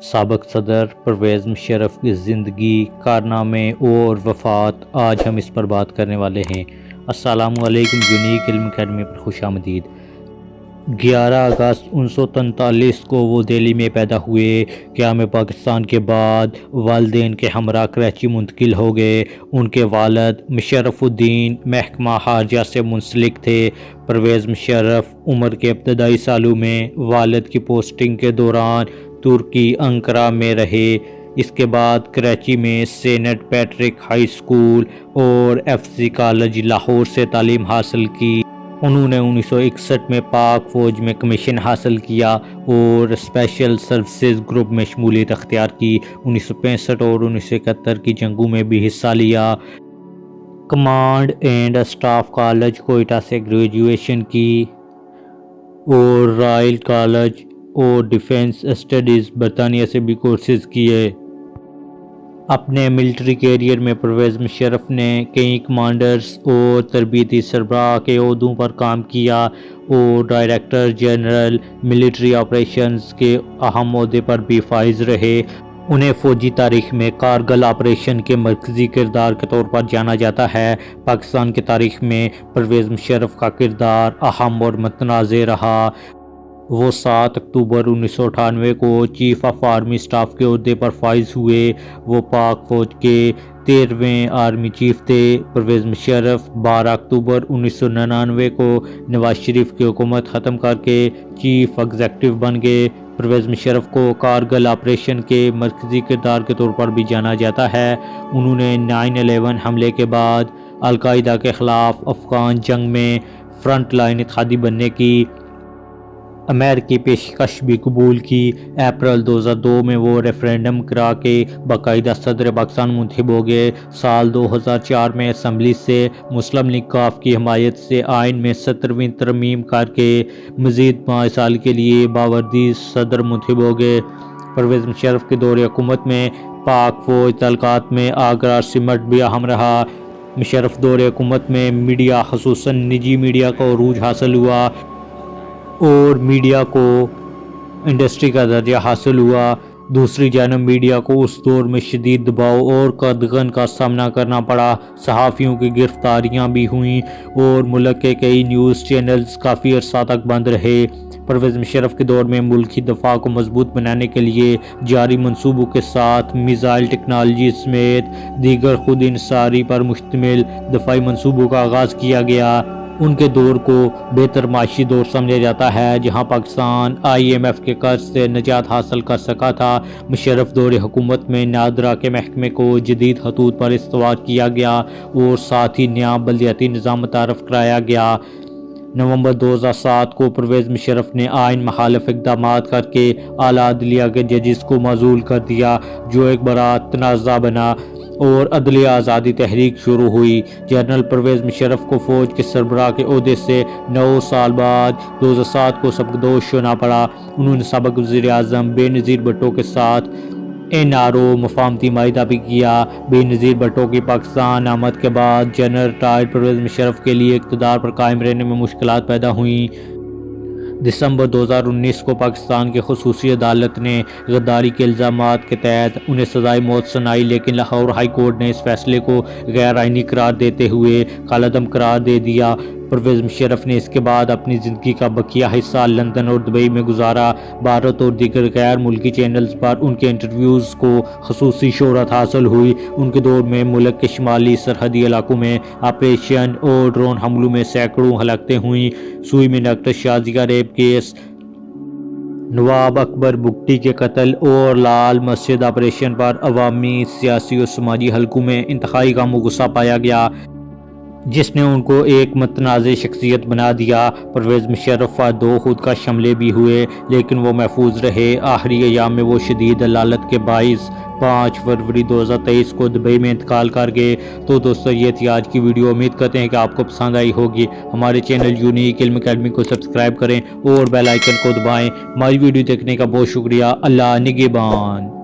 سابق صدر پرویز مشرف کی زندگی، کارنامے اور وفات، آج ہم اس پر بات کرنے والے ہیں۔ السلام علیکم، یونیک علم اکیڈمی پر خوش آمدید۔ 11 اگست 1943 کو وہ دہلی میں پیدا ہوئے۔ قیام پاکستان کے بعد والدین کے ہمراہ کراچی منتقل ہو گئے۔ ان کے والد مشرف الدین محکمہ خارجہ سے منسلک تھے۔ پرویز مشرف عمر کے ابتدائی سالوں میں والد کی پوسٹنگ کے دوران ترکی انقرہ میں رہے۔ اس کے بعد کراچی میں سینٹ پیٹرک ہائی اسکول اور ایف سی کالج لاہور سے تعلیم حاصل کی۔ انہوں نے 1961 میں پاک فوج میں کمیشن حاصل کیا اور اسپیشل سروسز گروپ میں شمولیت اختیار کی۔ 1965 اور 1971 کی جنگوں میں بھی حصہ لیا۔ Command and staff college Quetta سے گریجویشن کی اور رائل کالج اور ڈیفنس اسٹڈیز برطانیہ سے بھی کورسز کیے۔ اپنے ملٹری کیریئر میں پرویز مشرف نے کئی کمانڈرز اور تربیتی سربراہ کے عہدوں پر کام کیا اور ڈائریکٹر جنرل ملٹری آپریشنز کے اہم عہدے پر بھی فائز رہے۔ انہیں فوجی تاریخ میں کارگل آپریشن کے مرکزی کردار کے طور پر جانا جاتا ہے۔ پاکستان کی تاریخ میں پرویز مشرف کا کردار اہم اور متنازع رہا۔ وہ 7 اکتوبر 1998 کو چیف آف آرمی سٹاف کے عہدے پر فائز ہوئے۔ وہ پاک فوج کے 13ویں آرمی چیف تھے۔ پرویز مشرف 12 اکتوبر 1999 کو نواز شریف کی حکومت ختم کر کے چیف ایگزیکٹو بن گئے۔ پرویز مشرف کو کارگل آپریشن کے مرکزی کردار کے طور پر بھی جانا جاتا ہے۔ انہوں نے 9/11 حملے کے بعد القاعدہ کے خلاف افغان جنگ میں فرنٹ لائن اتحادی بننے کی امریکی پیشکش بھی قبول کی۔ اپریل 2002 میں وہ ریفرینڈم کرا کے باقاعدہ صدر پاکستان منتخب ہو گئے۔ سال 2004 میں اسمبلی سے مسلم لیگ ق کی حمایت سے آئین میں 17ویں ترمیم کر کے مزید 5 سال کے لیے باوردی صدر منتخب ہو گئے۔ پرویز مشرف کے دور حکومت میں پاک فوج تعلقات میں آگرہ سمٹ بھی اہم رہا۔ مشرف دور حکومت میں میڈیا خصوصاً نجی میڈیا کا عروج حاصل ہوا اور میڈیا کو انڈسٹری کا درجہ حاصل ہوا۔ دوسری جانب میڈیا کو اس دور میں شدید دباؤ اور قدغن کا سامنا کرنا پڑا۔ صحافیوں کی گرفتاریاں بھی ہوئیں اور ملک کے کئی نیوز چینلز کافی عرصہ تک بند رہے۔ پرویز مشرف کے دور میں ملکی دفاع کو مضبوط بنانے کے لیے جاری منصوبوں کے ساتھ میزائل ٹیکنالوجی سمیت دیگر خود انحصاری پر مشتمل دفاعی منصوبوں کا آغاز کیا گیا۔ ان کے دور کو بہتر معاشی دور سمجھا جاتا ہے جہاں پاکستان IMF کے قرض سے نجات حاصل کر سکا تھا۔ مشرف دور حکومت میں نادرا کے محکمے کو جدید خطوط پر استوار کیا گیا اور ساتھ ہی نیا بلدیاتی نظام متعارف کرایا گیا۔ نومبر 2007 کو پرویز مشرف نے آئین مخالف اقدامات کر کے اعلیٰ عدلیہ کے ججز کو معزول کر دیا، جو ایک بڑا تنازع بنا اور عدلیہ آزادی تحریک شروع ہوئی۔ جنرل پرویز مشرف کو فوج کے سربراہ کے عہدے سے 9 سال بعد 2007 کو سبکدوش ہونا پڑا۔ انہوں نے سابق وزیر اعظم بے نظیر بھٹو کے ساتھ NRO مفاہمتی معاہدہ بھی کیا۔ بے نظیر بھٹو کی پاکستان آمد کے بعد جنرل ریٹائرڈ پرویز مشرف کے لیے اقتدار پر قائم رہنے میں مشکلات پیدا ہوئیں۔ دسمبر 2019 کو پاکستان کی خصوصی عدالت نے غداری کے الزامات کے تحت انہیں سزائے موت سنائی، لیکن لاہور ہائی کورٹ نے اس فیصلے کو غیر آئینی قرار دیتے ہوئے کالعدم قرار دے دیا۔ پرویز مشرف نے اس کے بعد اپنی زندگی کا بقیہ حصہ لندن اور دبئی میں گزارا۔ بھارت اور دیگر غیر ملکی چینلز پر ان کے انٹرویوز کو خصوصی شہرت حاصل ہوئی۔ ان کے دور میں ملک کے شمالی سرحدی علاقوں میں آپریشن اور ڈرون حملوں میں سینکڑوں ہلاکتیں ہوئیں۔ سوئی میں ڈاکٹر شازیہ ریپ کیس، نواب اکبر بگٹی کے قتل اور لال مسجد آپریشن پر عوامی، سیاسی اور سماجی حلقوں میں انتہائی غم و غصہ پایا گیا، جس نے ان کو ایک متنازع شخصیت بنا دیا۔ پرویز مشرف پر 2 خودکش حملے بھی ہوئے، لیکن وہ محفوظ رہے۔ آخری ایام میں وہ شدید علالت کے باعث 5 فروری 2023 کو دبئی میں انتقال کر گئے۔ تو دوستو، یہ تھی آج کی ویڈیو۔ امید کرتے ہیں کہ آپ کو پسند آئی ہوگی۔ ہمارے چینل یونیک علم اکیڈمی کو سبسکرائب کریں اور بیل آئیکن کو دبائیں۔ ہماری ویڈیو دیکھنے کا بہت شکریہ۔ اللہ نگہبان۔